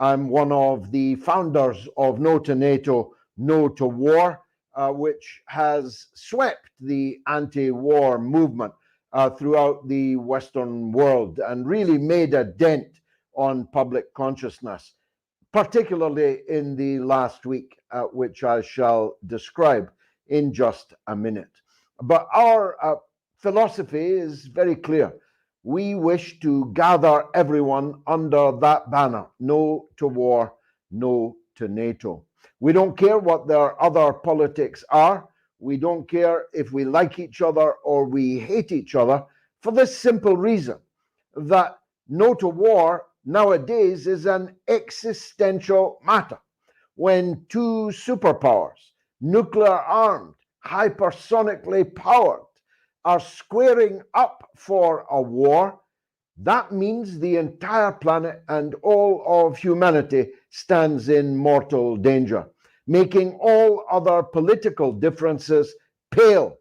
I'm one of the founders of No to NATO, No to War, which has swept the anti-war movement throughout the Western world and really made a dent on public consciousness, particularly in the last week, which I shall describe in just a minute. But our philosophy is very clear. We wish to gather everyone under that banner, no to war, no to NATO. We don't care what their other politics are. We don't care if we like each other or we hate each other, for this simple reason that no to war nowadays is an existential matter. When two superpowers, nuclear armed, hypersonically powered, are squaring up for a war, that means the entire planet and all of humanity stands in mortal danger, making all other political differences pale,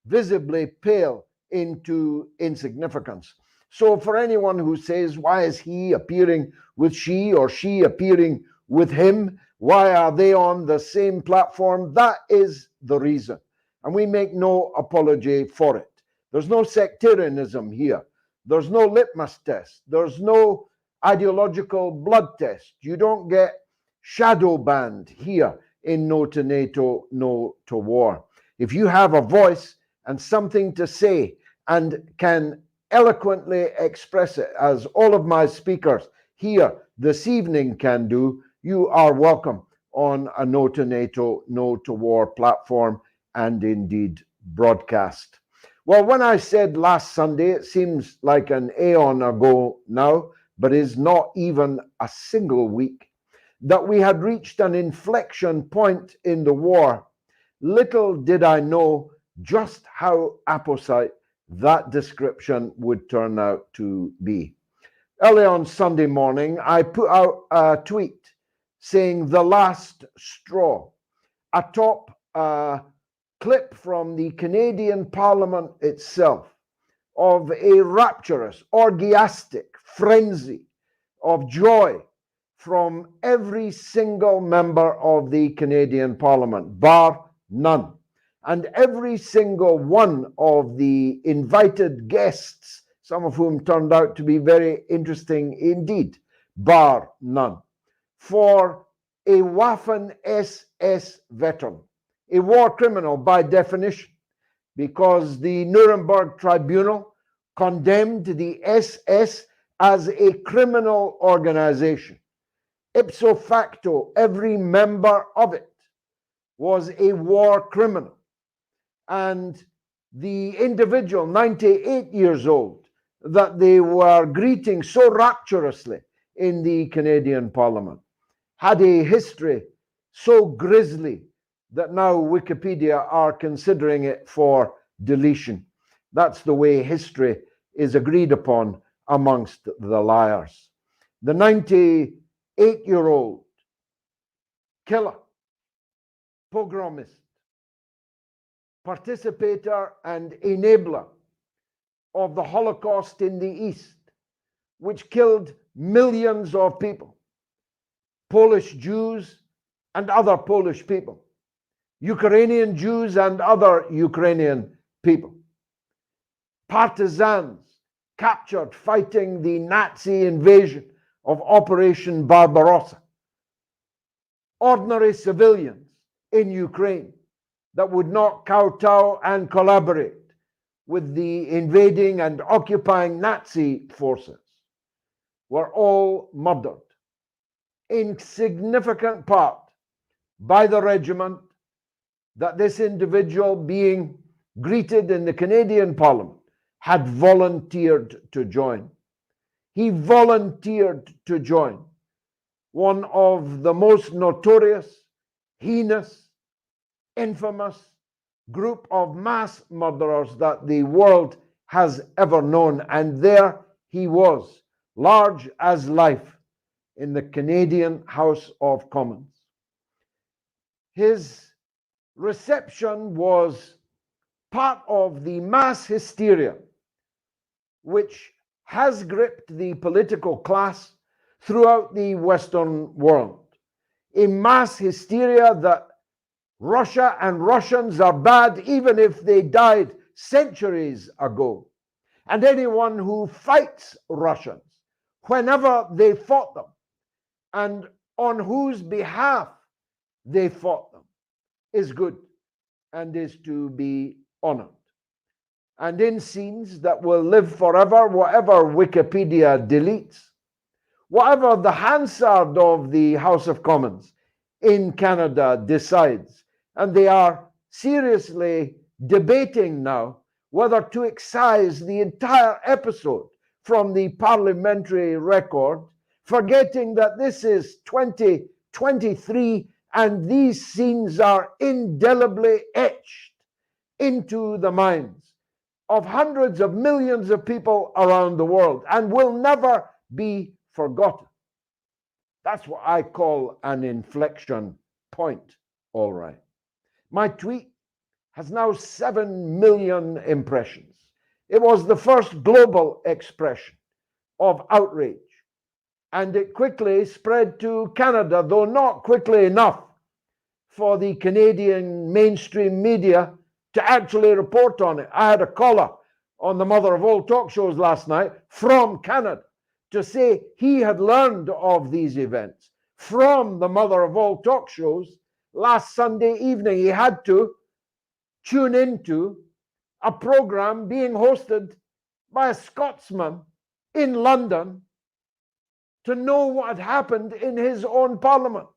visibly pale into insignificance. So for anyone who says, why is he appearing with she or she appearing with him? Why are they on the same platform? That is the reason. And we make no apology for it. There's no sectarianism here. There's no litmus test. There's no ideological blood test. You don't get shadow banned here in No to NATO, No to War. If you have a voice and something to say and can eloquently express it, as all of my speakers here this evening can do, you are welcome on a No to NATO, No to War platform and indeed broadcast. Well, when I said last Sunday, it seems like an aeon ago now, but is not even a single week, that we had reached an inflection point in the war. Little did I know just how apposite that description would turn out to be. Early on Sunday morning, I put out a tweet saying the last straw, atop a clip from the Canadian Parliament itself of a rapturous, orgiastic frenzy of joy from every single member of the Canadian Parliament, bar none. And every single one of the invited guests, some of whom turned out to be very interesting indeed, bar none, for a Waffen SS veteran, a war criminal by definition, because the Nuremberg Tribunal condemned the SS as a criminal organization. Ipso facto, every member of it was a war criminal. And the individual, 98 years old, that they were greeting so rapturously in the Canadian Parliament, had a history so grisly that now Wikipedia are considering it for deletion. That's the way history is agreed upon amongst the liars. The 98-year-old killer, pogromist, participator and enabler of the Holocaust in the East, which killed millions of people, Polish Jews and other Polish people, Ukrainian Jews and other Ukrainian people, partisans captured fighting the Nazi invasion of Operation Barbarossa, ordinary civilians in Ukraine that would not kowtow and collaborate with the invading and occupying Nazi forces, were all murdered in significant part by the regiment that this individual, being greeted in the Canadian Parliament, had volunteered to join. He volunteered to join one of the most notorious, heinous, infamous group of mass murderers that the world has ever known. And there he was, large as life, in the Canadian House of Commons. His reception was part of the mass hysteria which has gripped the political class throughout the Western world. A mass hysteria that Russia and Russians are bad even if they died centuries ago. And anyone who fights Russians, whenever they fought them, and on whose behalf they fought them, is good and is to be honored. And in scenes that will live forever, whatever Wikipedia deletes, whatever the Hansard of the House of Commons in Canada decides, and they are seriously debating now whether to excise the entire episode from the parliamentary record, forgetting that this is 2023 and these scenes are indelibly etched into the minds of hundreds of millions of people around the world and will never be forgotten. That's what I call an inflection point, all right. My tweet has now 7 million impressions. It was the first global expression of outrage, and it quickly spread to Canada, though not quickly enough for the Canadian mainstream media to actually report on it. I had a caller on the mother of all talk shows last night from Canada to say he had learned of these events from the mother of all talk shows last Sunday evening. He had to tune into a program being hosted by a Scotsman in London to know what had happened in his own parliament.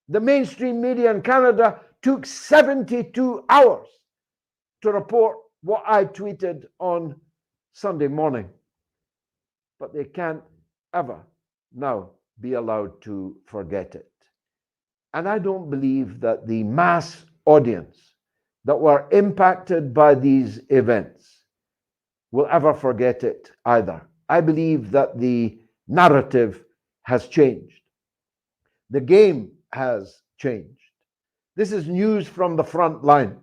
The mainstream media in Canada took 72 hours to report what I tweeted on Sunday morning. But they can't ever now be allowed to forget it. And I don't believe that the mass audience that were impacted by these events will ever forget it either. I believe that the narrative has changed. The game has changed. This is news from the front line.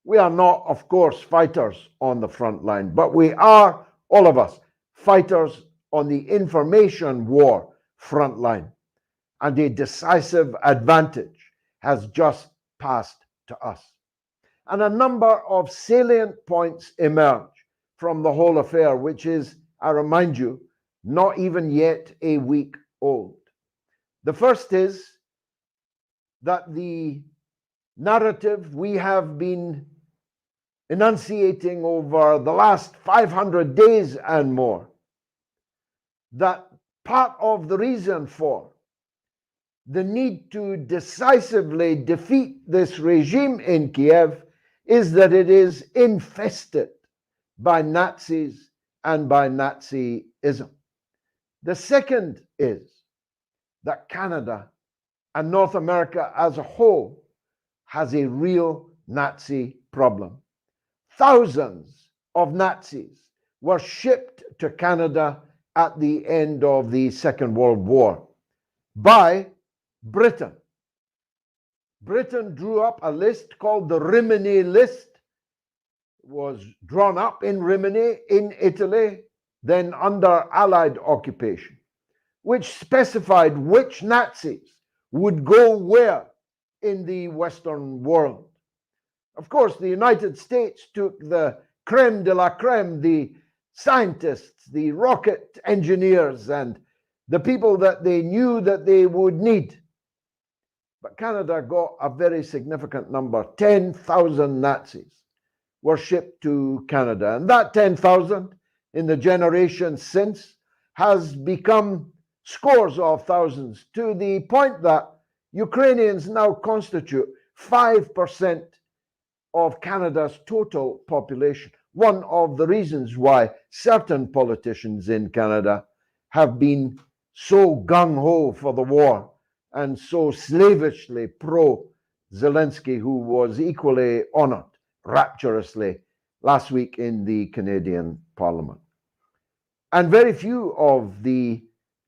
We are not, of course, fighters on the front line, but we are, all of us, fighters on the information war front line. And a decisive advantage has just passed to us. And a number of salient points emerge from the whole affair, which is, I remind you, not even yet a week old. The first is that the narrative we have been enunciating over the last 500 days and more, that part of the reason for the need to decisively defeat this regime in Kiev is that it is infested by Nazis and by Nazism. The second is that Canada and North America as a whole has a real Nazi problem. Thousands of Nazis were shipped to Canada at the end of the Second World War by Britain. Britain drew up a list called the Rimini List. It was drawn up in Rimini in Italy, then under Allied occupation, which specified which Nazis would go where in the Western world. Of course, the United States took the creme de la creme, the scientists, the rocket engineers, and the people that they knew that they would need. But Canada got a very significant number. 10,000 Nazis were shipped to Canada. And that 10,000 in the generations since has become scores of thousands, to the point that Ukrainians now constitute 5% of Canada's total population. One of the reasons why certain politicians in Canada have been so gung-ho for the war and so slavishly pro-Zelensky, who was equally honored rapturously last week in the Canadian Parliament. And very few of the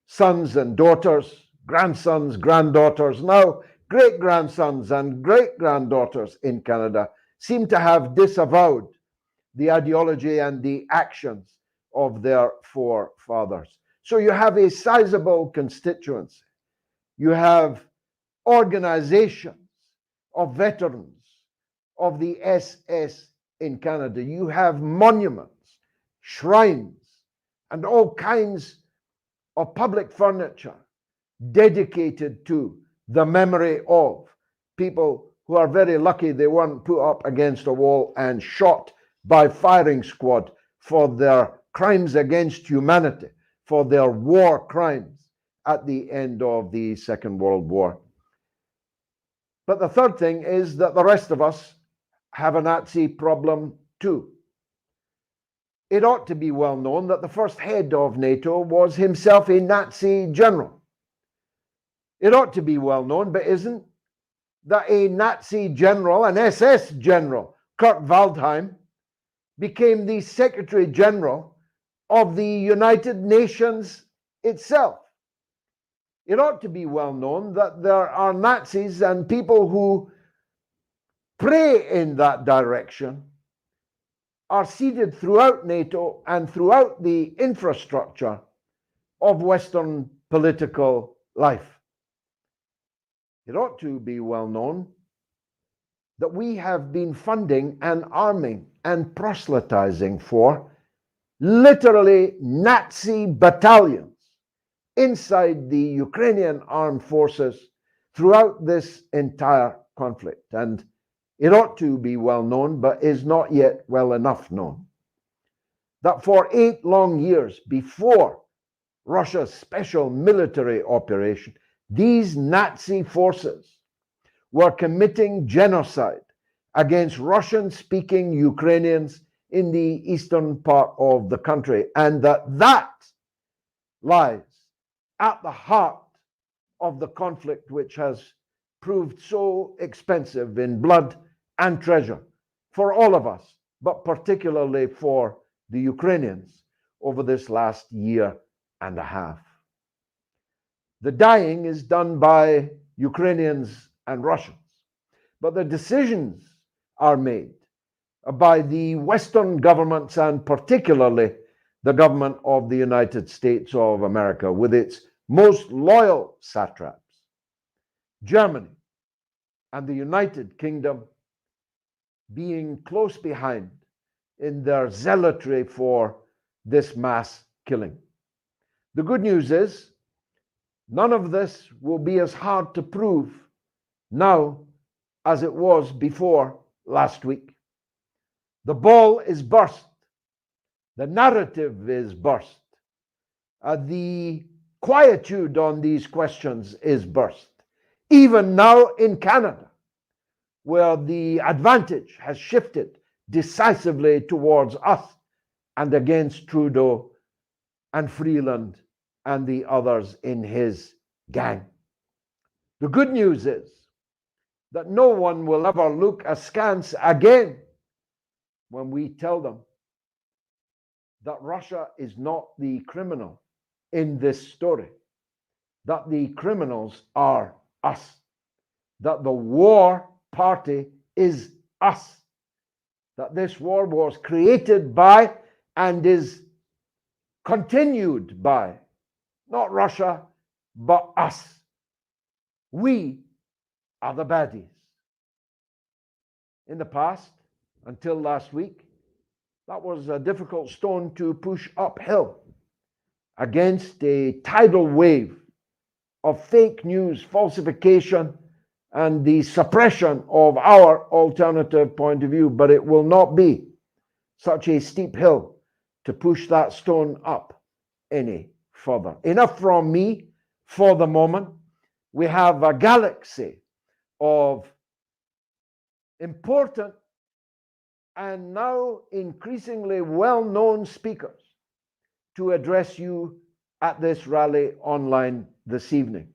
sons and daughters, grandsons, granddaughters, now great-grandsons and great-granddaughters in Canada seem to have disavowed the ideology and the actions of their forefathers. So you have a sizable constituency. You have organizations of veterans of the SS in Canada. You have monuments, shrines, and all kinds of public furniture dedicated to the memory of people who are very lucky they weren't put up against a wall and shot by firing squad for their crimes against humanity, for their war crimes at the end of the Second World War. But the third thing is that the rest of us have a Nazi problem too. It ought to be well known that the first head of NATO was himself a Nazi general. It ought to be well known, but isn't, that a Nazi general, an SS general, Kurt Waldheim, became the Secretary General of the United Nations itself. It ought to be well known that there are Nazis and people who pray in that direction are seeded throughout NATO and throughout the infrastructure of Western political life. It ought to be well known that we have been funding and arming and proselytizing for literally Nazi battalions inside the Ukrainian armed forces throughout this entire conflict. And it ought to be well known, but is not yet well enough known, that for 8 long years before Russia's special military operation, these Nazi forces were committing genocide against Russian-speaking Ukrainians in the eastern part of the country, and that lies at the heart of the conflict, which has proved so expensive in blood and treasure for all of us, but particularly for the Ukrainians over this last year and a half. The dying is done by Ukrainians and Russians, but the decisions are made by the Western governments, and particularly the government of the United States of America with its most loyal satraps, Germany and the United Kingdom being close behind in their zealotry for this mass killing. The good news is none of this will be as hard to prove now as it was before last week. The ball is burst. The narrative is burst. The quietude on these questions is burst. Even now in Canada, where the advantage has shifted decisively towards us and against Trudeau and Freeland and the others in his gang. The good news is that no one will ever look askance again when we tell them that Russia is not the criminal in this story, that the criminals are us, that the war party is us, that this war was created by and is continued by not Russia, but us. We are the baddies. In the past, until last week, that was a difficult stone to push uphill against a tidal wave of fake news, falsification, and the suppression of our alternative point of view. But it will not be such a steep hill to push that stone up any further. Enough from me for the moment. We have a galaxy of important and now increasingly well-known speakers to address you at this rally online this evening.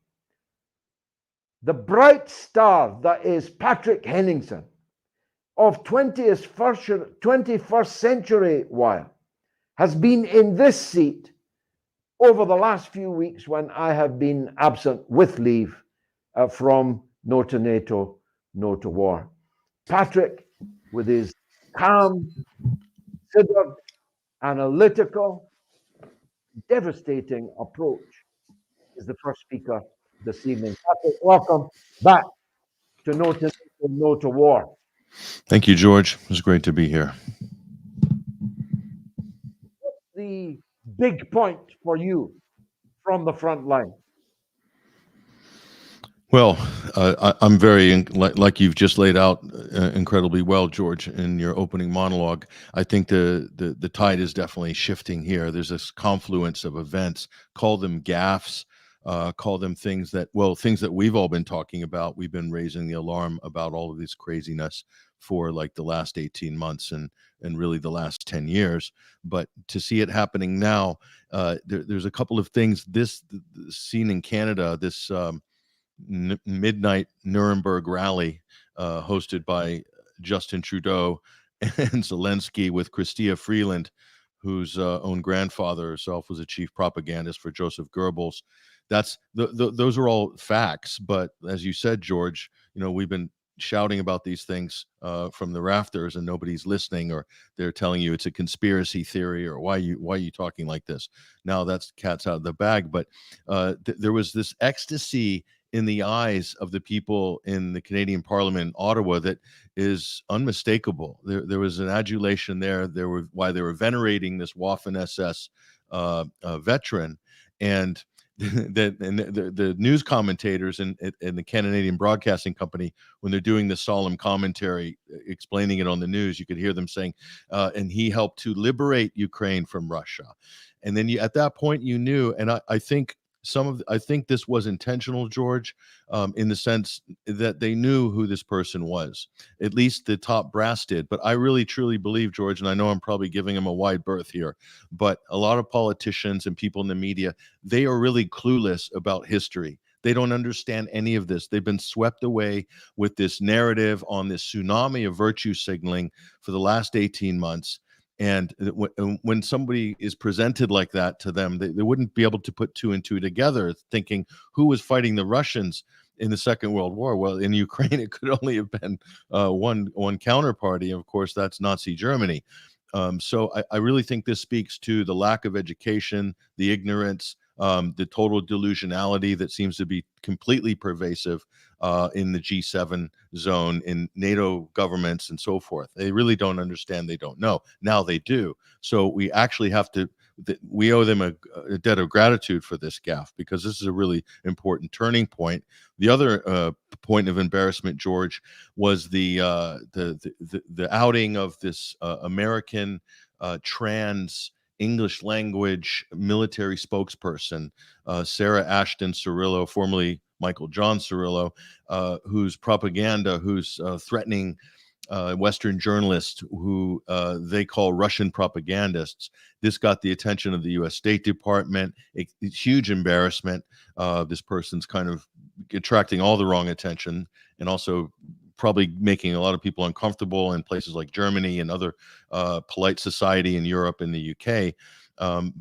The bright star that is Patrick Henningsen of 21st Century Wire has been in this seat over the last few weeks when I have been absent with leave from No2Nato, No to War. Patrick, with his calm, considered, analytical, devastating approach is the first speaker this evening. Patrick, welcome back to No to War. Thank you, George. It was great to be here. What's the big point for you from the front line? Well, I'm very, like you've just laid out incredibly well, George, in your opening monologue. I think the tide is definitely shifting here. There's this confluence of events. Call them gaffes, call them things that we've all been talking about. We've been raising the alarm about all of this craziness for like the last 18 months and really the last 10 years. But to see it happening now, there's a couple of things. The scene in Canada, this midnight Nuremberg rally hosted by Justin Trudeau and Zelensky with Chrystia Freeland, whose own grandfather herself was a chief propagandist for Joseph Goebbels. Those are all facts. But as you said, George, we've been shouting about these things from the rafters and nobody's listening, or they're telling you it's a conspiracy theory, or why are you talking like this? Now that's cat's out of the bag. But there was this ecstasy in the eyes of the people in the Canadian Parliament in Ottawa that is unmistakable. There was an adulation there. Why they were venerating this Waffen SS veteran, and the news commentators and the Canadian Broadcasting Company, when they're doing the solemn commentary explaining it on the news, you could hear them saying, and he helped to liberate Ukraine from Russia. And then at that point you knew, and I think this was intentional, George, in the sense that they knew who this person was. At least the top brass did. But I really, truly believe, George, and I know I'm probably giving him a wide berth here, but a lot of politicians and people in the media, they are really clueless about history. They don't understand any of this. They've been swept away with this narrative on this tsunami of virtue signaling for the last 18 months. And when somebody is presented like that to them, they wouldn't be able to put two and two together, thinking who was fighting the Russians in the Second World War. Well, in Ukraine, it could only have been one counterparty. Of course, that's Nazi Germany. So I really think this speaks to the lack of education, the ignorance, the total delusionality that seems to be completely pervasive in the G7 zone, in NATO governments and so forth. They really don't understand. They don't know. Now they do. So we actually have to, we owe them a debt of gratitude for this gaffe, because this is a really important turning point. The other point of embarrassment, George, was the outing of this American trans English language military spokesperson, Sarah Ashton Cirillo, formerly Michael John Cirillo, whose propaganda, who's threatening Western journalists who they call Russian propagandists. This got the attention of the U.S. State Department. It's huge embarrassment. This person's kind of attracting all the wrong attention, and also probably making a lot of people uncomfortable in places like Germany and other polite society in Europe and the UK.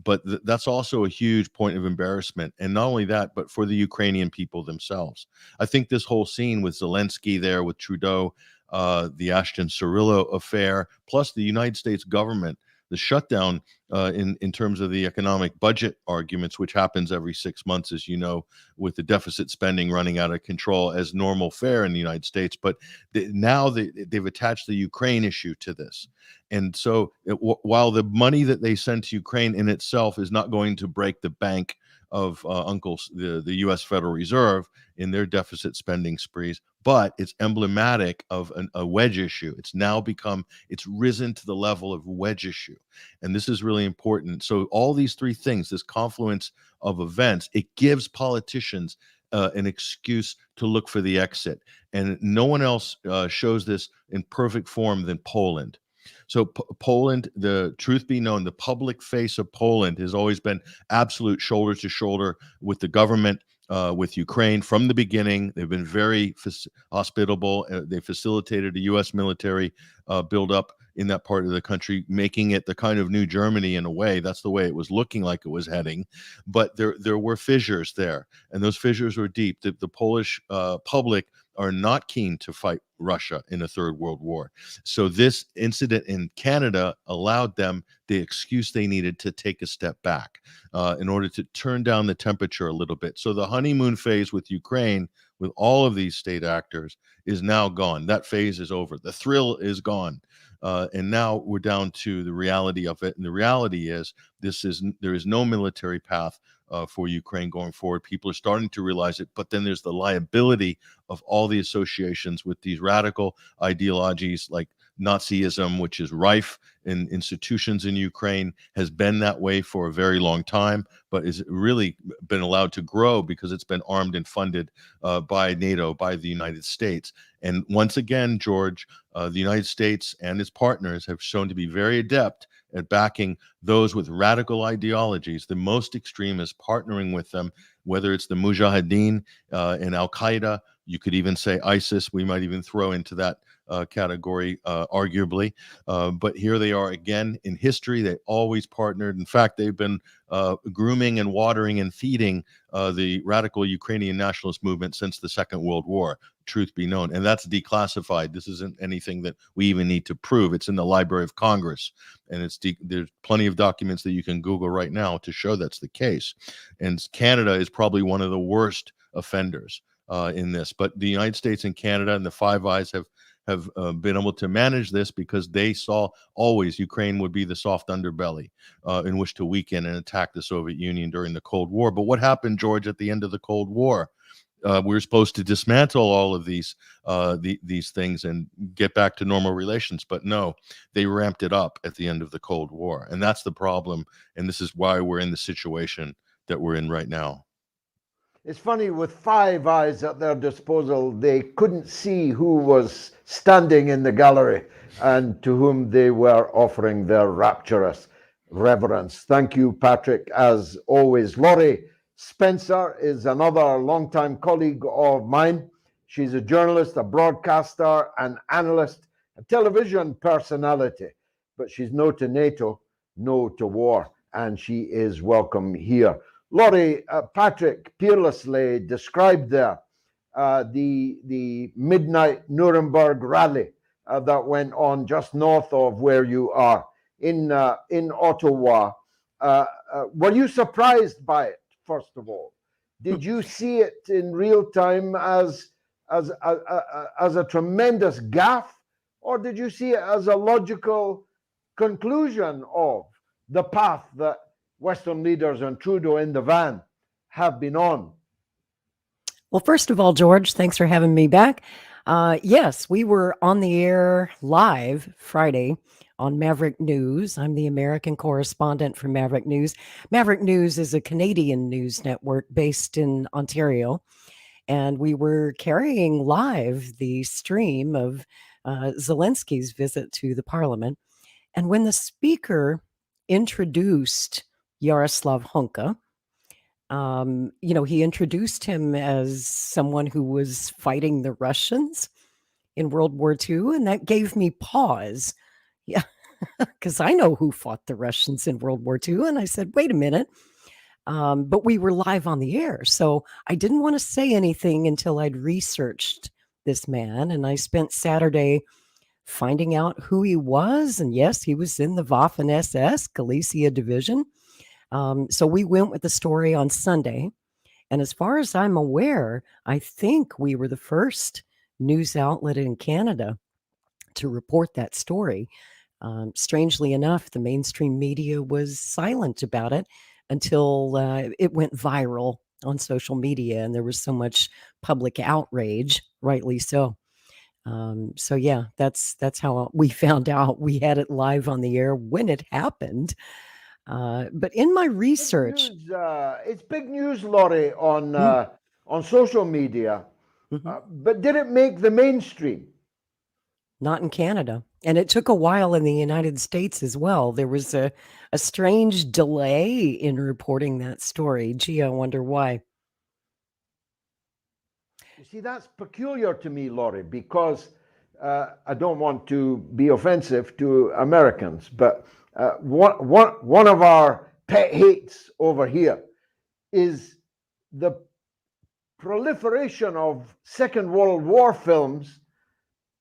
But that's also a huge point of embarrassment. And not only that, but for the Ukrainian people themselves. I think this whole scene with Zelensky there, with Trudeau, the Ashton Cirillo affair, plus the United States government, the shutdown in terms of the economic budget arguments, which happens every 6 months, as you know, with the deficit spending running out of control as normal fare in the United States. But now they've attached the Ukraine issue to this. And so while the money that they send to Ukraine in itself is not going to break the bank of the U.S. Federal Reserve in their deficit spending sprees, but it's emblematic of a wedge issue. It's risen to the level of wedge issue. And this is really important. So all these three things, this confluence of events, it gives politicians an excuse to look for the exit. And no one else shows this in perfect form than Poland. So Poland, the truth be known, the public face of Poland has always been absolute shoulder to shoulder with the government, with Ukraine from the beginning. They've been very hospitable. They facilitated a U.S. military buildup in that part of the country, making it the kind of new Germany in a way. That's the way it was looking like it was heading. But there were fissures there, and those fissures were deep. The Polish public are not keen to fight Russia in a third world war. So this incident in Canada allowed them the excuse they needed to take a step back in order to turn down the temperature a little bit. So the honeymoon phase with Ukraine, with all of these state actors, is now gone. That phase is over. The thrill is gone. And now we're down to the reality of it. And the reality is there is no military path for Ukraine going forward. People are starting to realize it, but then there's the liability of all the associations with these radical ideologies like Nazism, which is rife in institutions in Ukraine, has been that way for a very long time, but is really been allowed to grow because it's been armed and funded by NATO, by the United States. And once again, George, the United States and its partners have shown to be very adept at backing those with radical ideologies, the most extremists, partnering with them, whether it's the Mujahideen and Al-Qaeda. You could even say ISIS. We might even throw into that category, arguably. But here they are again in history. They always partnered. In fact, they've been grooming and watering and feeding the radical Ukrainian nationalist movement since the Second World War, truth be known. And that's declassified. This isn't anything that we even need to prove. It's in the Library of Congress. And there's plenty of documents that you can Google right now to show that's the case. And Canada is probably one of the worst offenders in this. But the United States and Canada and the Five Eyes have been able to manage this because they saw always Ukraine would be the soft underbelly in which to weaken and attack the Soviet Union during the Cold War. But what happened, George, at the end of the Cold War? We were supposed to dismantle all of these things and get back to normal relations, but no, they ramped it up at the end of the Cold War, and that's the problem. And this is why we're in the situation that we're in right now. It's funny, with Five Eyes at their disposal, they couldn't see who was standing in the gallery and to whom they were offering their rapturous reverence. Thank you, Patrick, as always. Laurie Spencer is another longtime colleague of mine. She's a journalist, a broadcaster, an analyst, a television personality, but she's no to NATO, no to war, and she is welcome here. Laurie, Patrick peerlessly described there the midnight Nuremberg rally that went on just north of where you are in Ottawa. Were you surprised by it, first of all? Did you see it in real time as a tremendous gaffe, or did you see it as a logical conclusion of the path that Western leaders and Trudeau in the van have been on? Well, first of all, George, thanks for having me back. Yes, we were on the air live Friday on Maverick News. I'm the American correspondent for Maverick News. Maverick News is a Canadian news network based in Ontario, and we were carrying live the stream of Zelensky's visit to the parliament. And when the speaker introduced Yaroslav Hunka, he introduced him as someone who was fighting the Russians in World War II, and that gave me pause. Yeah, because I know who fought the Russians in World War II, and I said, wait a minute. But we were live on the air, so I didn't want to say anything until I'd researched this man, and I spent Saturday finding out who he was. And yes, he was in the Waffen-SS Galicia Division. So we went with the story on Sunday. And as far as I'm aware, I think we were the first news outlet in Canada to report that story. Strangely enough, the mainstream media was silent about it until it went viral on social media, and there was so much public outrage, rightly so. So yeah, that's how we found out. We had it live on the air when it happened. But in my research, it's big news, Laurie, on social media. But did it make the mainstream? Not in Canada. And it took a while in the United States as well. There was a strange delay in reporting that story. Gee, I wonder why. You see, that's peculiar to me, Laurie, because I don't want to be offensive to Americans, but one of our pet hates over here is the proliferation of Second World War films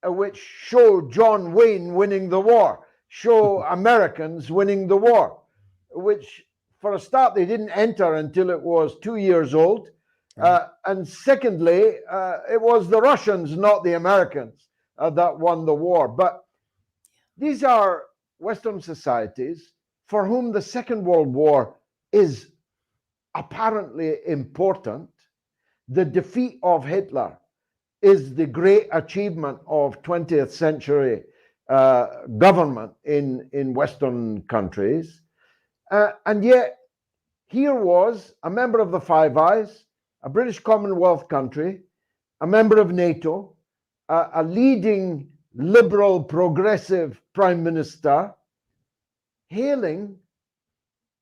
which show John Wayne winning the war, show Americans winning the war, which for a start they didn't enter until it was 2 years old. And secondly, it was the Russians, not the Americans, that won the war. But these are Western societies for whom the Second World War is apparently important. The defeat of Hitler is the great achievement of 20th century government in Western countries. And yet, here was a member of the Five Eyes, a British Commonwealth country, a member of NATO, a leading liberal progressive prime minister, hailing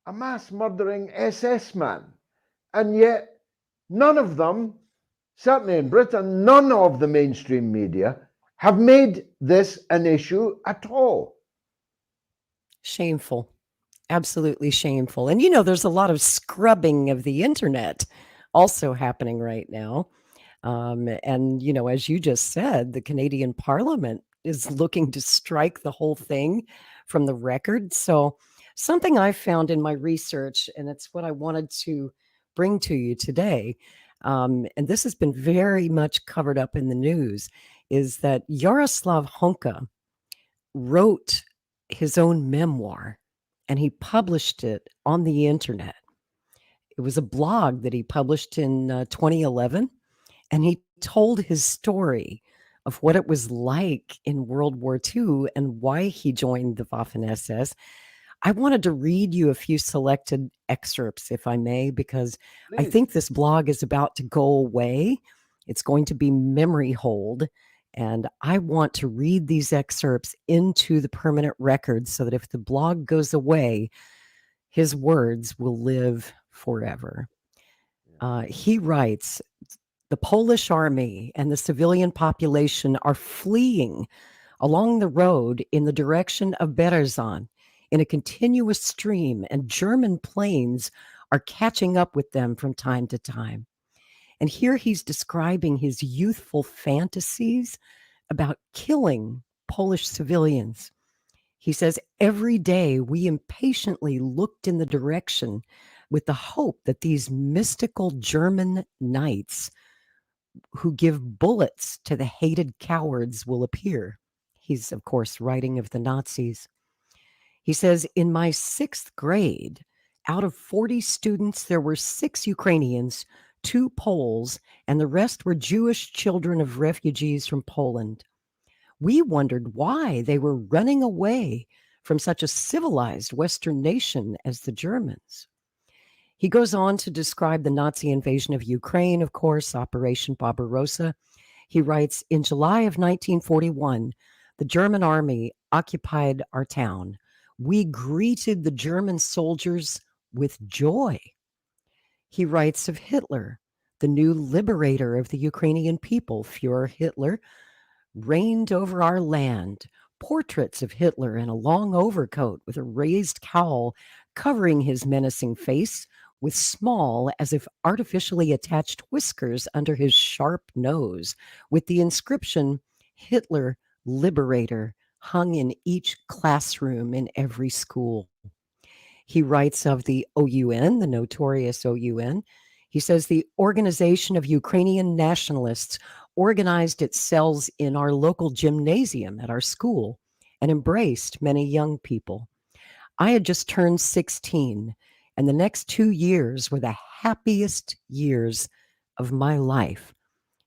a mass murdering SS man. And yet, none of them, certainly in Britain, none of the mainstream media have made this an issue at all. Shameful. Absolutely shameful. And there's a lot of scrubbing of the internet also happening right now. And, as you just said, the Canadian Parliament is looking to strike the whole thing from the record. So something I found in my research, and it's what I wanted to bring to you today, and this has been very much covered up in the news, is that Jaroslav Honka wrote his own memoir and he published it on the internet. It was a blog that he published in 2011, and he told his story of what it was like in World War II and why he joined the Waffen-SS. I wanted to read you a few selected excerpts, if I may, because I think this blog is about to go away. It's going to be memory hold. And I want to read these excerpts into the permanent record so that if the blog goes away, his words will live forever. He writes, the Polish army and the civilian population are fleeing along the road in the direction of Berezan in a continuous stream, and German planes are catching up with them from time to time. And here he's describing his youthful fantasies about killing Polish civilians. He says, every day we impatiently looked in the direction with the hope that these mystical German knights who give bullets to the hated cowards will appear. He's, of course, writing of the Nazis. He says, in my 6th grade, out of 40 students, there were 6 Ukrainians, 2 Poles, and the rest were Jewish children of refugees from Poland. We wondered why they were running away from such a civilized Western nation as the Germans. He goes on to describe the Nazi invasion of Ukraine, of course, Operation Barbarossa. He writes, in July of 1941, the German army occupied our town. We greeted the German soldiers with joy. He writes of Hitler, the new liberator of the Ukrainian people. Führer Hitler reigned over our land. Portraits of Hitler in a long overcoat with a raised cowl covering his menacing face, with small, as if artificially attached whiskers under his sharp nose, with the inscription, Hitler, Liberator, hung in each classroom in every school. He writes of the OUN, the notorious OUN. He says the Organization of Ukrainian Nationalists organized its cells in our local gymnasium at our school and embraced many young people. I had just turned 16, and the next 2 years were the happiest years of my life.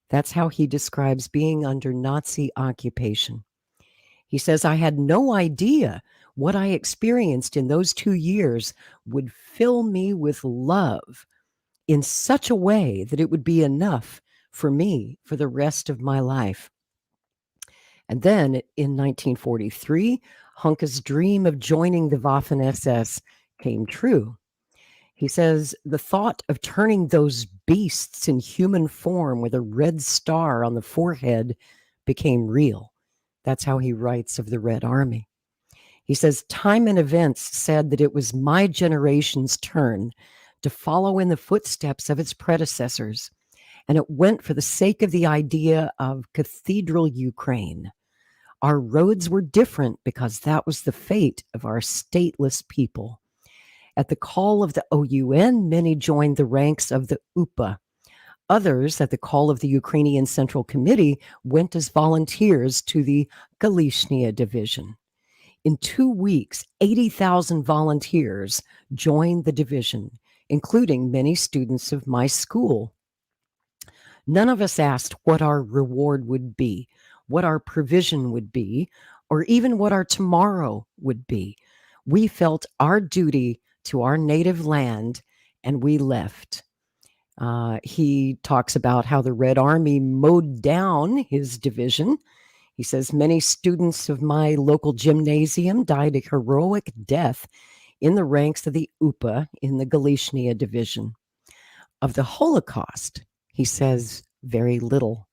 That's how he describes being under Nazi occupation. He says, I had no idea what I experienced in those 2 years would fill me with love in such a way that it would be enough for me for the rest of my life. And then in 1943, Honka's dream of joining the Waffen-SS came true. He says, the thought of turning those beasts in human form with a red star on the forehead became real. That's how he writes of the Red Army. He says, time and events said that it was my generation's turn to follow in the footsteps of its predecessors, and it went for the sake of the idea of cathedral Ukraine. Our roads were different because that was the fate of our stateless people. At the call of the OUN, many joined the ranks of the UPA. Others, at the call of the Ukrainian Central Committee, went as volunteers to the Galishnia Division. In 2 weeks, 80,000 volunteers joined the division, including many students of my school. None of us asked what our reward would be, what our provision would be, or even what our tomorrow would be. We felt our duty to our native land, and we left. He talks about how the Red Army mowed down his division. He says, many students of my local gymnasium died a heroic death in the ranks of the UPA in the Galishnia Division. Of the Holocaust, he says very little.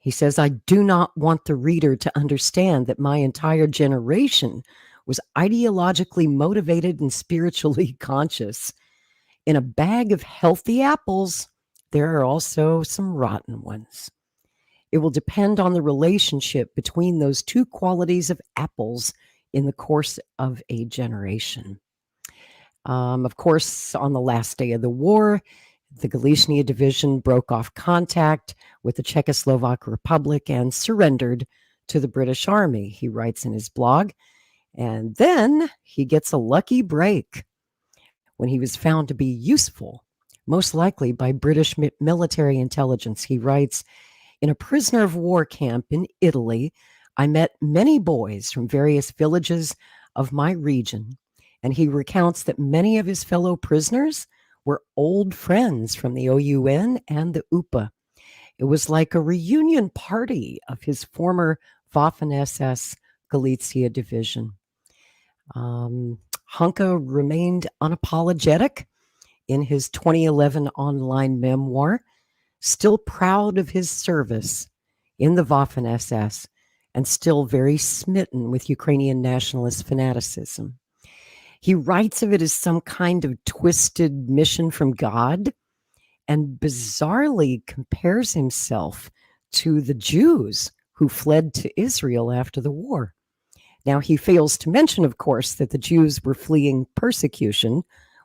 He says, I do not want the reader to understand that my entire generation was ideologically motivated and spiritually conscious. In a bag of healthy apples, there are also some rotten ones. It will depend on the relationship between those two qualities of apples in the course of a generation. Of course, on the last day of the war, the Galishnia Division broke off contact with the Czechoslovak Republic and surrendered to the British Army, he writes in his blog. And then he gets a lucky break when he was found to be useful, most likely by British military intelligence. He writes, in a prisoner of war camp in Italy, I met many boys from various villages of my region, and he recounts that many of his fellow prisoners were old friends from the OUN and the UPA. It was like a reunion party of his former Waffen-SS Galicia division. Hunka remained unapologetic in his 2011 online memoir, still proud of his service in the Waffen-SS and still very smitten with Ukrainian nationalist fanaticism. He writes of it as some kind of twisted mission from God and bizarrely compares himself to the Jews who fled to Israel after the war. Now, he fails to mention, of course, that the Jews were fleeing persecution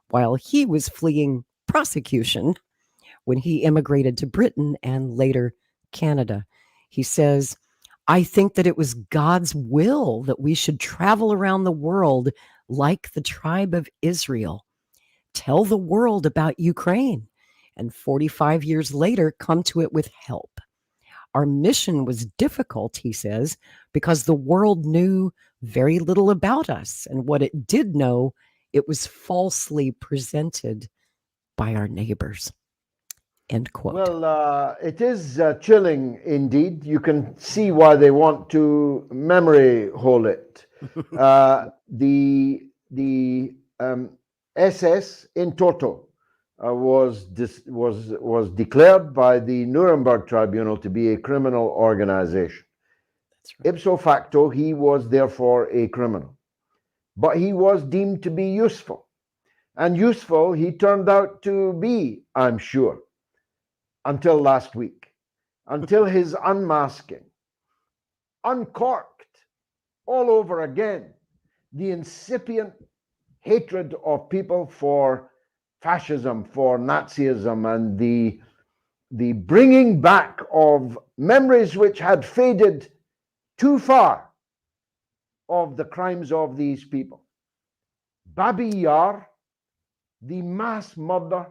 while he was fleeing prosecution when he immigrated to Britain and later Canada. He says, I think that it was God's will that we should travel around the world like the tribe of Israel, tell the world about Ukraine, and 45 years later come to it with help. Our mission was difficult, he says, because the world knew very little about us, and what it did know, it was falsely presented by our neighbors. End quote. Well, it is chilling indeed. You can see why they want to memory hole it. The SS in toto was declared by the Nuremberg Tribunal to be a criminal organization. That's right. Ipso facto, he was therefore a criminal. But he was deemed to be useful. And useful he turned out to be, I'm sure, until last week, until his unmasking, uncorked all over again the incipient hatred of people for fascism, for Nazism, and the bringing back of memories which had faded too far of the crimes of these people. Babi Yar, the mass murder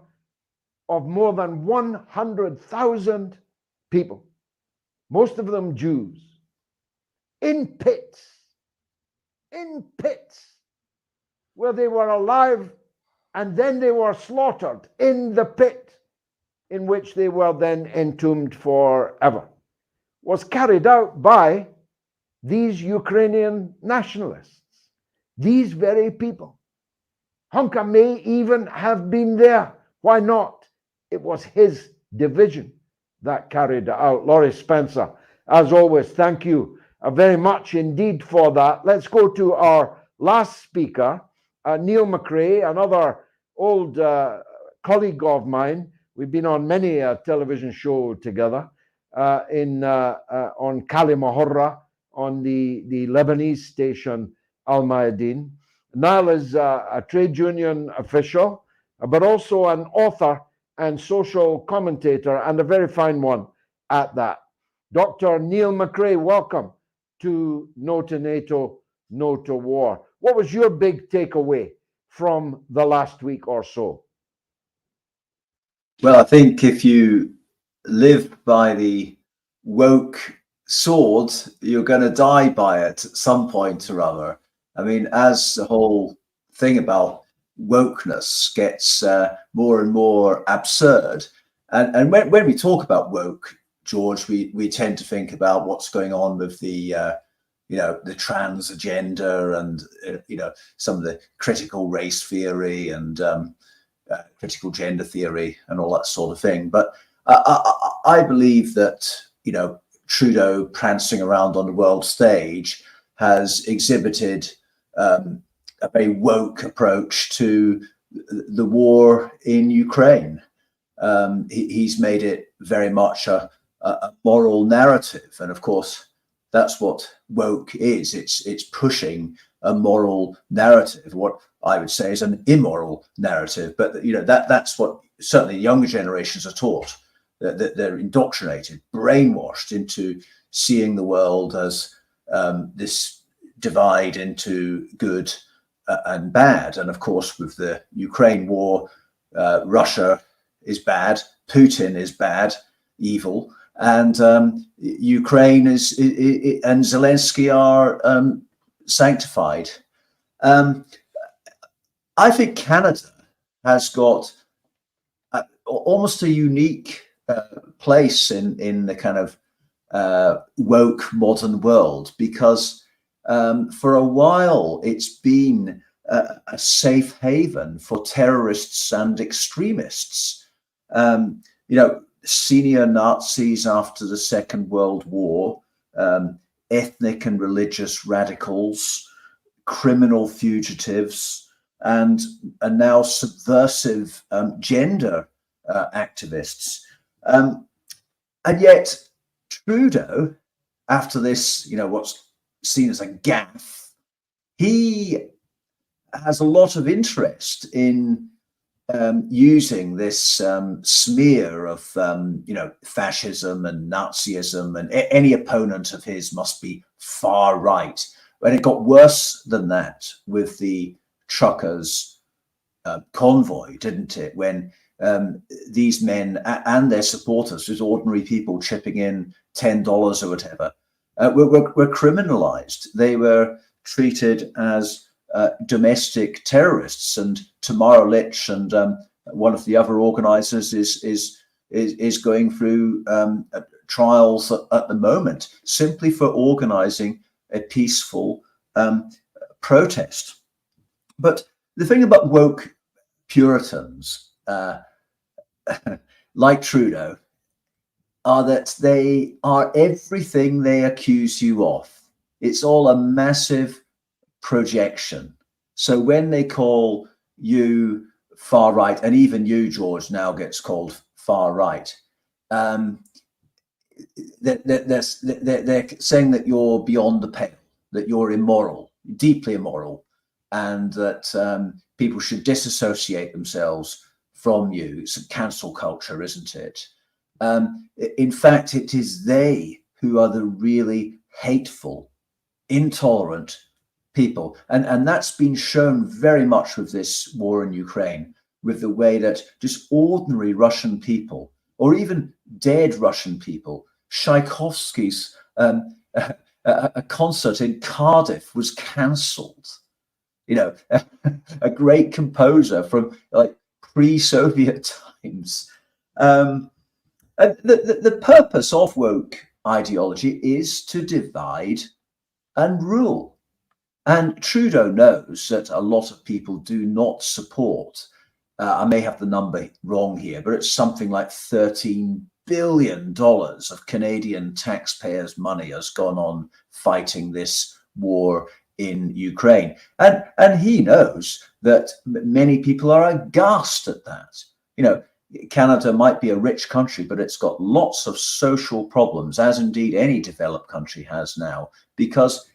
of more than 100,000 people, most of them Jews, in pits, where they were alive and then they were slaughtered in the pit in which they were then entombed forever, was carried out by these Ukrainian nationalists, these very people. Hunka may even have been there. Why not? It was his division that carried it out. Laurie Spencer, as always, thank you very much indeed for that. Let's go to our last speaker, Niall McCrae, another old colleague of mine. We've been on many a television show together on Kalimahorra, on the Lebanese station Al Mayadeen. Niall is a trade union official, but also an author and social commentator, and a very fine one at that. Dr. Niall McCrae, welcome to No to NATO, No to War. What was your big takeaway from the last week or so? Well, I think if you live by the woke sword, you're going to die by it at some point or other. I mean, as the whole thing about wokeness gets more and more absurd, and when we talk about woke, George, we tend to think about what's going on with the the trans agenda and some of the critical race theory and critical gender theory and all that sort of thing. But I believe that Trudeau prancing around on the world stage has exhibited a very woke approach to the war in Ukraine. He's made it very much a moral narrative, and of course that's what woke is. It's pushing a moral narrative, what I would say is an immoral narrative, but that's what certainly younger generations are taught. That they're indoctrinated, brainwashed into seeing the world as this divide into good and bad. And of course, with the Ukraine war, Russia is bad, Putin is bad, evil, and Ukraine and Zelensky are sanctified. I think Canada has got almost a unique place in the kind of woke modern world, because for a while it's been a safe haven for terrorists and extremists. Senior Nazis after the Second World War, ethnic and religious radicals, criminal fugitives, and now subversive gender activists. And yet Trudeau, after this, what's seen as a gaffe, he has a lot of interest in using this smear of fascism and Nazism, and any opponent of his must be far right. And it got worse than that with the truckers convoy, didn't it? When these men and their supporters, just ordinary people chipping in $10 or whatever, were criminalized. They were treated as domestic terrorists. And Tamara Lich and one of the other organizers is going through trials at the moment, simply for organizing a peaceful protest. But the thing about woke Puritans, like Trudeau, are that they are everything they accuse you of. It's all a massive projection. So when they call you far right, and even you, George, now gets called far right, they're saying that you're beyond the pale, that you're immoral, deeply immoral, and that people should disassociate themselves from you. It's a cancel culture, isn't it? In fact, it is they who are the really hateful, intolerant people. And that's been shown very much with this war in Ukraine, with the way that just ordinary Russian people, or even dead Russian people, Tchaikovsky's a concert in Cardiff was cancelled. A great composer from like pre-Soviet times. And the purpose of woke ideology is to divide and rule. And Trudeau knows that a lot of people do not support, I may have the number wrong here, but it's something like 13 billion of Canadian taxpayers' money has gone on fighting this war in Ukraine. And he knows that many people are aghast at that. You know, Canada might be a rich country, but it's got lots of social problems, as indeed any developed country has now, because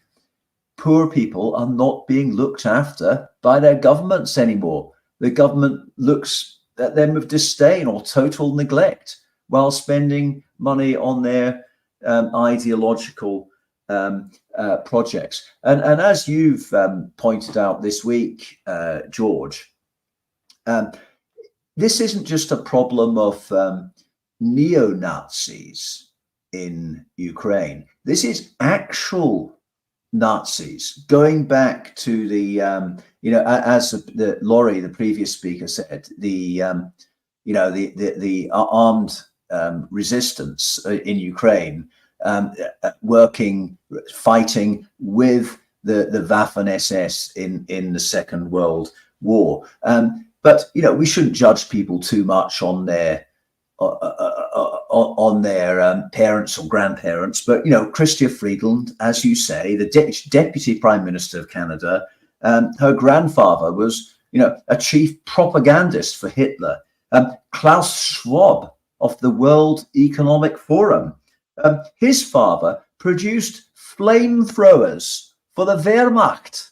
poor people are not being looked after by their governments anymore. The government looks at them with disdain or total neglect while spending money on their ideological projects. And as you've pointed out this week, George, this isn't just a problem of neo-Nazis in Ukraine. This is actual Nazis going back to the, as the Laurie, the previous speaker, said, the armed resistance in Ukraine, fighting with the Waffen-SS in the Second World War. But we shouldn't judge people too much on their parents or grandparents. But Chrystia Freeland, as you say, the Deputy Prime Minister of Canada, her grandfather was a chief propagandist for Hitler. Klaus Schwab of the World Economic Forum, his father produced flamethrowers for the Wehrmacht.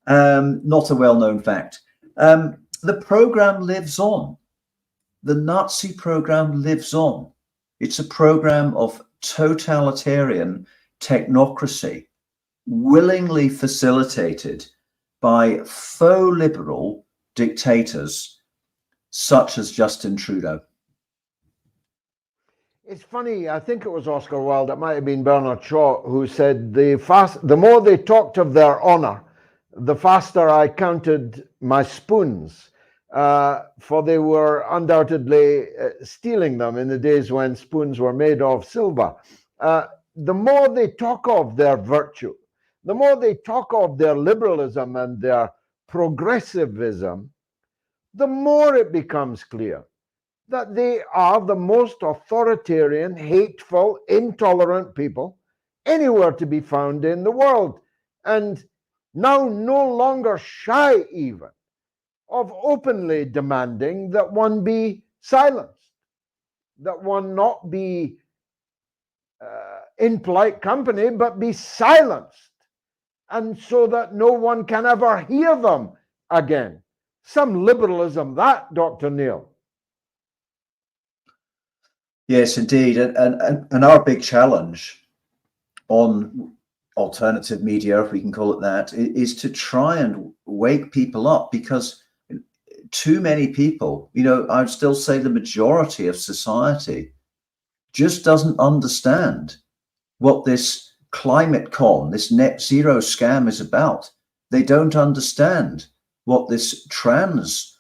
Not a well-known fact. The program lives on. The Nazi program lives on. It's a program of totalitarian technocracy, willingly facilitated by faux liberal dictators such as Justin Trudeau. It's funny, I think it was Oscar Wilde, it might have been Bernard Shaw, who said, the more they talked of their honor, the faster I counted my spoons, for they were undoubtedly stealing them in the days when spoons were made of silver. The more they talk of their virtue, the more they talk of their liberalism and their progressivism, the more it becomes clear that they are the most authoritarian, hateful, intolerant people anywhere to be found in the world, and now no longer shy even of openly demanding that one be silenced, that one not be in polite company, but be silenced, and so that no one can ever hear them again. Some liberalism that, Dr. Neil. Yes, indeed. And our big challenge on alternative media, if we can call it that, is to try and wake people up, because too many people, I'd still say the majority of society, just doesn't understand what this climate con, this net zero scam is about. They don't understand what this trans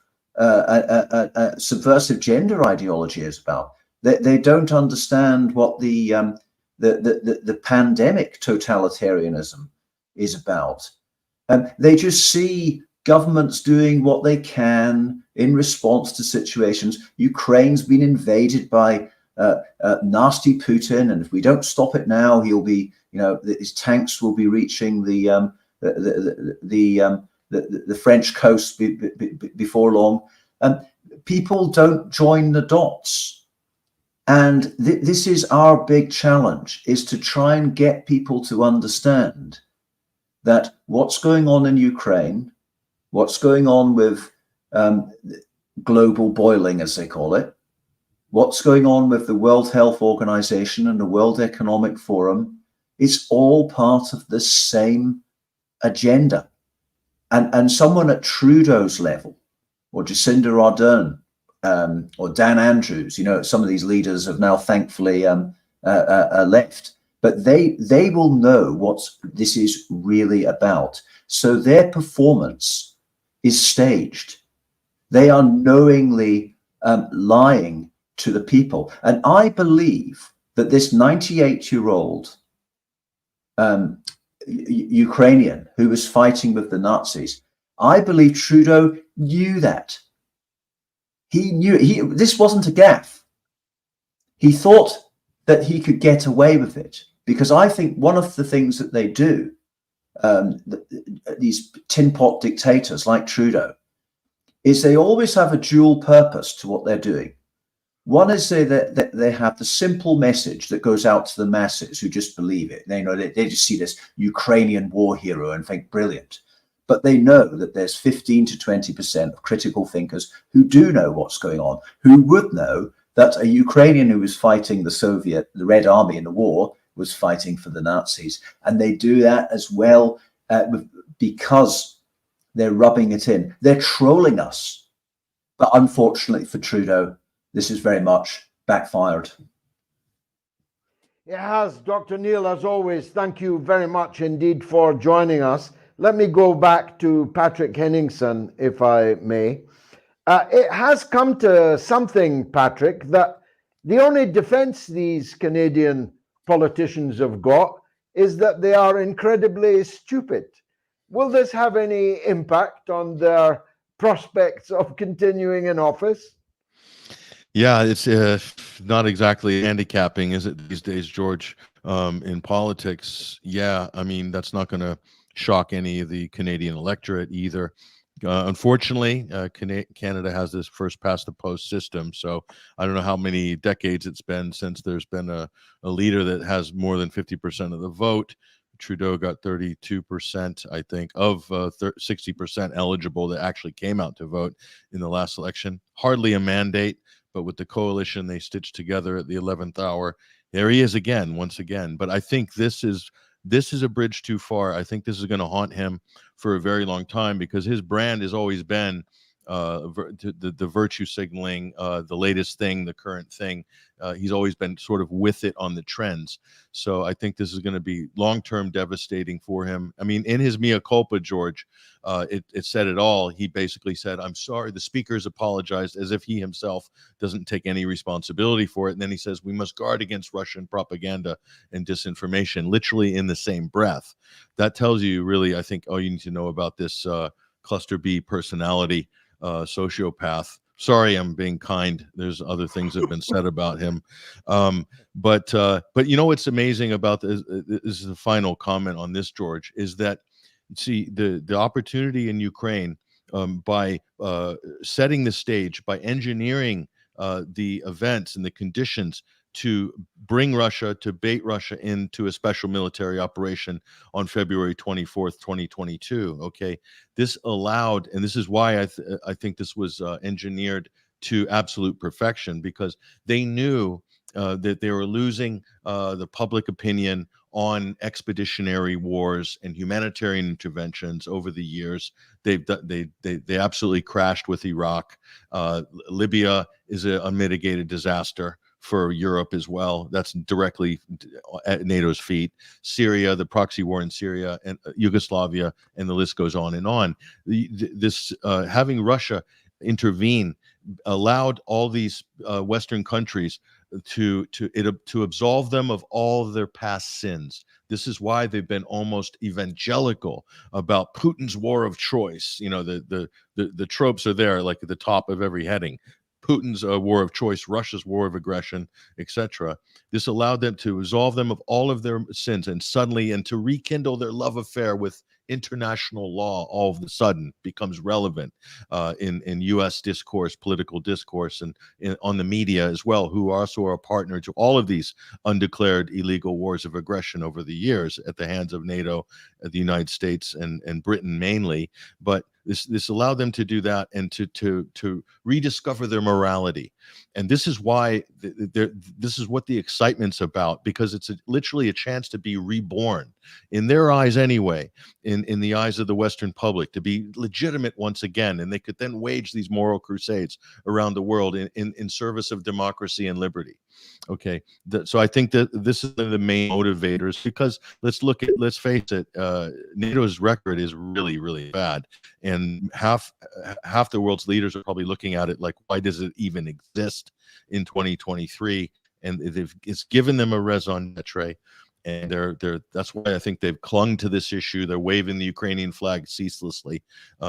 subversive gender ideology is about. They don't understand what the pandemic totalitarianism is about. They just see governments doing what they can in response to situations. Ukraine's been invaded by nasty Putin, and if we don't stop it now, he'll be, his tanks will be reaching the French coast before long. People don't join the dots. And this is our big challenge, is to try and get people to understand that what's going on in Ukraine, what's going on with global boiling, as they call it, what's going on with the World Health Organization and the World Economic Forum, is all part of the same agenda. And someone at Trudeau's level, or Jacinda Ardern, or Dan Andrews, some of these leaders have now thankfully left, but they will know what this is really about. So their performance is staged. They are knowingly lying to the people. And I believe that this 98-year-old Ukrainian who was fighting with the Nazis, I believe Trudeau knew that. He knew this wasn't a gaffe. he thought that he could get away with it, because I think one of the things that they do, these tin pot dictators like Trudeau, is they always have a dual purpose to what they're doing. One is that they have the simple message that goes out to the masses who just believe it. They know they just see this Ukrainian war hero and think brilliant. But they know that there's 15 to 20% of critical thinkers who do know what's going on, who would know that a Ukrainian who was fighting the Red Army in the war was fighting for the Nazis. And they do that as well because they're rubbing it in. They're trolling us. But unfortunately for Trudeau, this is very much backfired. It has. Dr. Neil, as always, thank you very much indeed for joining us. Let me go back to Patrick Henningsen, if I may. It has come to something, Patrick, that the only defense these Canadian politicians have got is that they are incredibly stupid. Will this have any impact on their prospects of continuing in office? Yeah, it's not exactly handicapping, is it, these days, George, in politics? Yeah, I mean, that's not going to shock any of the Canadian electorate either. Unfortunately, Canada has this first past the post system. So I don't know how many decades it's been since there's been a leader that has more than 50% of the vote. Trudeau got 32%, I think, of 60% eligible that actually came out to vote in the last election. Hardly a mandate, but with the coalition they stitched together at the 11th hour, there he is again, once again. But I think this is a bridge too far. I think this is going to haunt him for a very long time, because his brand has always been the virtue signaling, the latest thing, the current thing. He's always been sort of with it on the trends. So I think this is going to be long-term devastating for him. I mean, in his mea culpa, George, it said it all. He basically said, "I'm sorry." The speakers apologized as if he himself doesn't take any responsibility for it. And then he says, "We must guard against Russian propaganda and disinformation," literally in the same breath. That tells you really, I think, all you need to know about this cluster B personality sociopath. Sorry, I'm being kind. There's other things that have been said about him. But you know what's amazing about this is the final comment on this, George, is that, see, the opportunity in Ukraine, by setting the stage, by engineering the events and the conditions to bring Russia, to bait Russia into a special military operation on February 24th, 2022. Okay, this allowed, and this is why I think this was engineered to absolute perfection, because they knew that they were losing the public opinion on expeditionary wars and humanitarian interventions over the years. They absolutely crashed with Iraq. Libya is a unmitigated disaster for Europe as well. That's directly at NATO's feet. Syria, the proxy war in Syria, and Yugoslavia, and the list goes on and on. This having Russia intervene allowed all these Western countries to absolve them of all of their past sins. This is why they've been almost evangelical about Putin's war of choice. You know, the tropes are there, like at the top of every heading. Putin's war of choice, Russia's war of aggression, etc. This allowed them to absolve them of all of their sins, and to rekindle their love affair with international law. All of a sudden becomes relevant in U.S. discourse, political discourse, and on the media as well, who also are a partner to all of these undeclared illegal wars of aggression over the years at the hands of NATO, the United States, and Britain mainly. But this allowed them to do that, and to rediscover their morality. And this is why this is what the excitement's about, because it's literally a chance to be reborn, in their eyes anyway, in the eyes of the Western public, to be legitimate once again. And they could then wage these moral crusades around the world in service of democracy and liberty. Okay, so I think that this is the main motivators, because let's face it, NATO's record is really, really bad, and half the world's leaders are probably looking at it like, why does it even exist in 2023? And it's given them a raison d'etre, and that's why I think they've clung to this issue. They're waving the Ukrainian flag ceaselessly,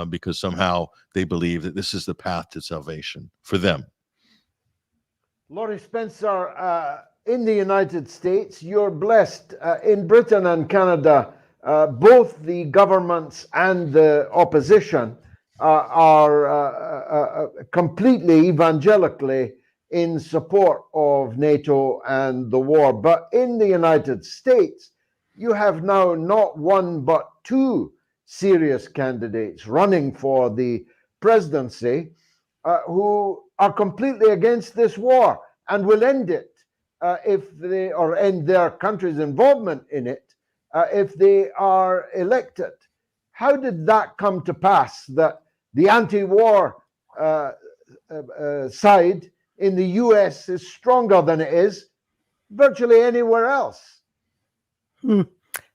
because somehow they believe that this is the path to salvation for them. Laurie Spencer, in the United States, you're blessed. In Britain and Canada, both the governments and the opposition are completely evangelically in support of NATO and the war. But in the United States, you have now not one but two serious candidates running for the presidency who are completely against this war and will end it if they, or end their country's involvement in it if they are elected. How did that come to pass that the anti-war side in the US is stronger than it is virtually anywhere else?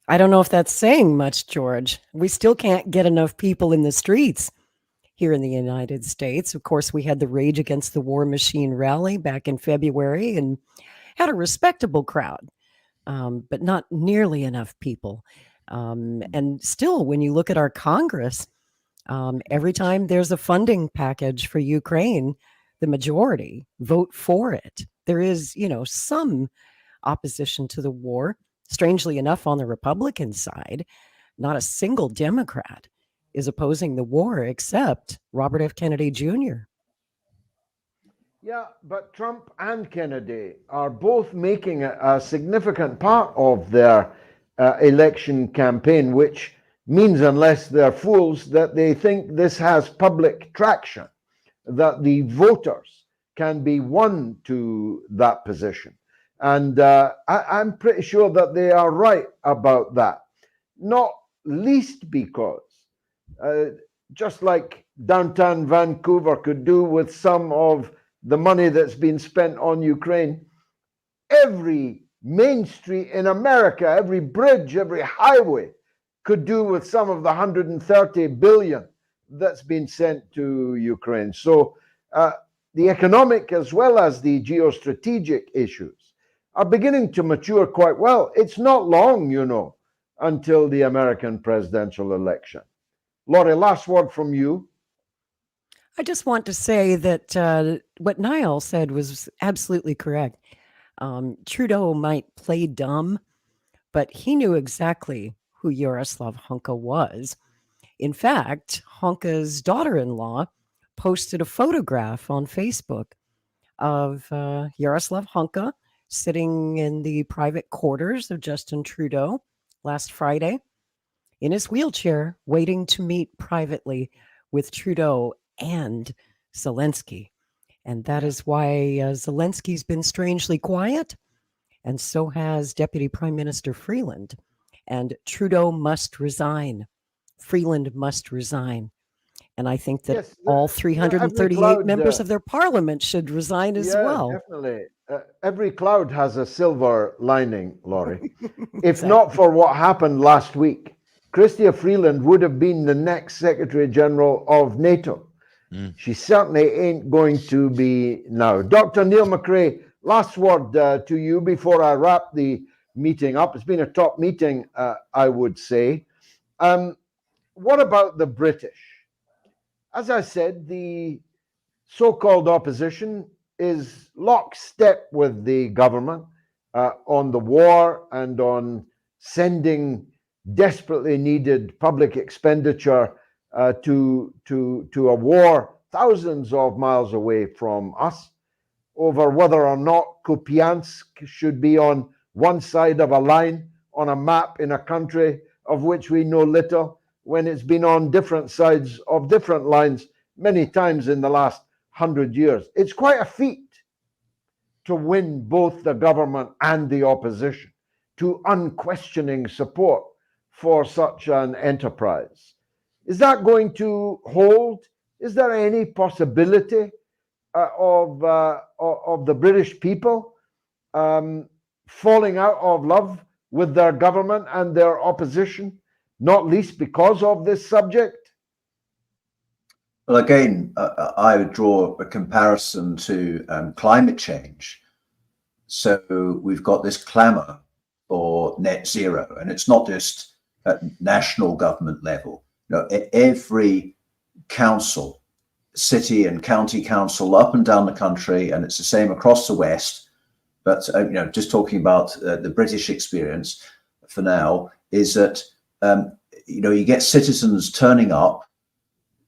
I don't know if that's saying much, George. We still can't get enough people in the streets here in the United States. Of course, we had the Rage Against the War Machine rally back in February and had a respectable crowd, but not nearly enough people. And still, when you look at our Congress, every time there's a funding package for Ukraine, the majority vote for it. There is, some opposition to the war. Strangely enough, on the Republican side, not a single Democrat is opposing the war except Robert F. Kennedy Jr. Yeah, but Trump and Kennedy are both making a significant part of their election campaign, which means, unless they're fools, that they think this has public traction, that the voters can be won to that position. And I'm pretty sure that they are right about that, not least because just like downtown Vancouver could do with some of the money that's been spent on Ukraine, every main street in America, every bridge, every highway could do with some of the 130 billion that's been sent to Ukraine. So the economic as well as the geostrategic issues are beginning to mature quite well. It's not long, until the American presidential election. Laurie, last word from you. I just want to say that what Niall said was absolutely correct. Trudeau might play dumb, but he knew exactly who Yaroslav Hunka was. In fact, Hunka's daughter-in-law posted a photograph on Facebook of Yaroslav Hunka sitting in the private quarters of Justin Trudeau last Friday in his wheelchair, waiting to meet privately with Trudeau and Zelensky. And that is why Zelensky's been strangely quiet, and so has Deputy Prime Minister Freeland. And Trudeau must resign. Freeland must resign. And I think that all 338 members of their parliament should resign as well. Definitely. Every cloud has a silver lining, Laurie. If not for what happened last week, Chrystia Freeland would have been the next Secretary General of NATO. She certainly ain't going to be now. Dr. Niall McCrae, last word to you before I wrap the meeting up. It's been a top meeting, I would say. What about the British? As I said, the so-called opposition is lockstep with the government on the war and on sending desperately needed public expenditure to a war thousands of miles away from us, over whether or not Kupiansk should be on one side of a line on a map in a country of which we know little, when it's been on different sides of different lines many times in the last 100 years. It's quite a feat to win both the government and the opposition to unquestioning support for such an enterprise. Is that going to hold? Is there any possibility of the British people falling out of love with their government and their opposition, not least because of this subject? Well, again, I would draw a comparison to climate change. So we've got this clamour for net zero, and it's not just at national government level. Every council city and county council up and down the country, and it's the same across the West. But just talking about the British experience for now, is that you get citizens turning up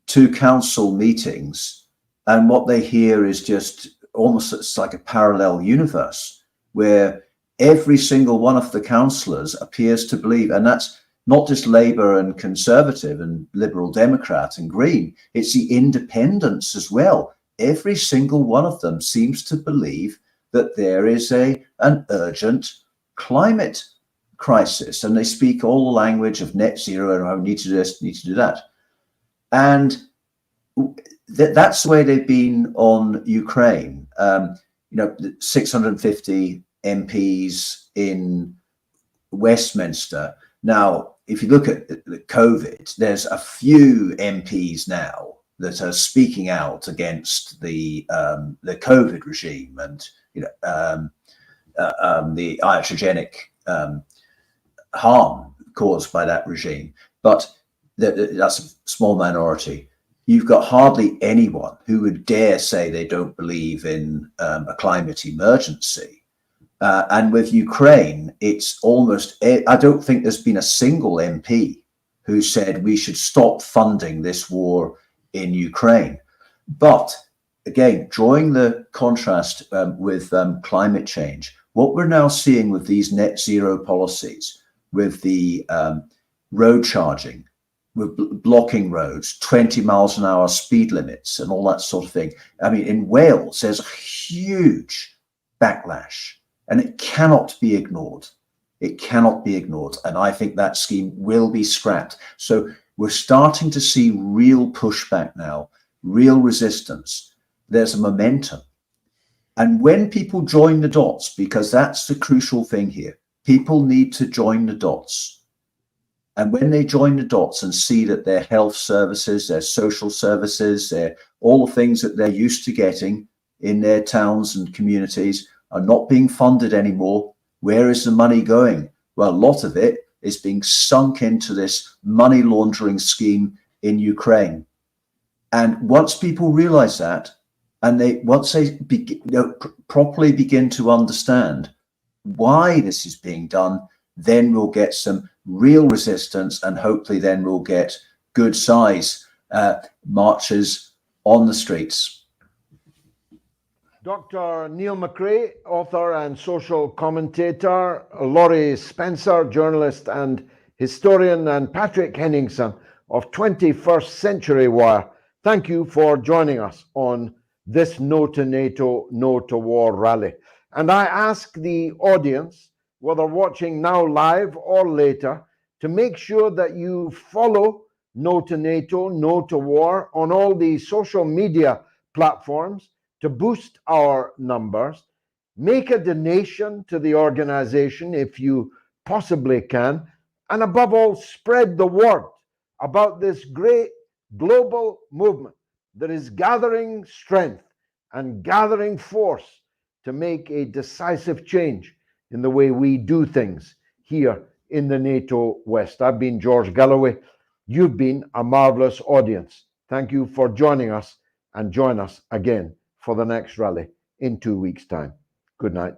to council meetings, and what they hear is just almost, it's like a parallel universe where every single one of the councillors appears to believe, and that's not just Labour and Conservative and Liberal Democrat and Green, it's the independents as well. Every single one of them seems to believe that there is an urgent climate crisis, and they speak all the language of net zero and I need to do this, need to do that. And that's the way they've been on Ukraine. 650 MPs in Westminster. Now, if you look at the COVID, there's a few MPs now that are speaking out against the COVID regime and the iatrogenic harm caused by that regime. But that's a small minority. You've got hardly anyone who would dare say they don't believe in a climate emergency. And with Ukraine, it's almost, I don't think there's been a single MP who said we should stop funding this war in Ukraine. But again, drawing the contrast with climate change, what we're now seeing with these net zero policies, with the road charging, with blocking roads, 20 miles an hour speed limits and all that sort of thing. I mean, in Wales, there's a huge backlash. And it cannot be ignored. It cannot be ignored. And I think that scheme will be scrapped. So we're starting to see real pushback now, real resistance. There's a momentum. And when people join the dots, because that's the crucial thing here, people need to join the dots. And when they join the dots and see that their health services, their social services, their all the things that they're used to getting in their towns and communities are not being funded anymore. Where is the money going? Well, a lot of it is being sunk into this money laundering scheme in Ukraine. And once people realize that, and once they properly begin to understand why this is being done, then we'll get some real resistance, and hopefully then we'll get good size marches on the streets. Dr. Niall McCrae, author and social commentator, Laurie Spencer, journalist and historian, and Patrick Henningsen of 21st Century Wire, thank you for joining us on this No to NATO, No to War rally. And I ask the audience, whether watching now live or later, to make sure that you follow No to NATO, No to War on all the social media platforms to boost our numbers. Make a donation to the organization if you possibly can, and above all, spread the word about this great global movement that is gathering strength and gathering force to make a decisive change in the way we do things here in the NATO West. I've been George Galloway. You've been a marvelous audience. Thank you for joining us, and join us again for the next rally in 2 weeks' time. Good night.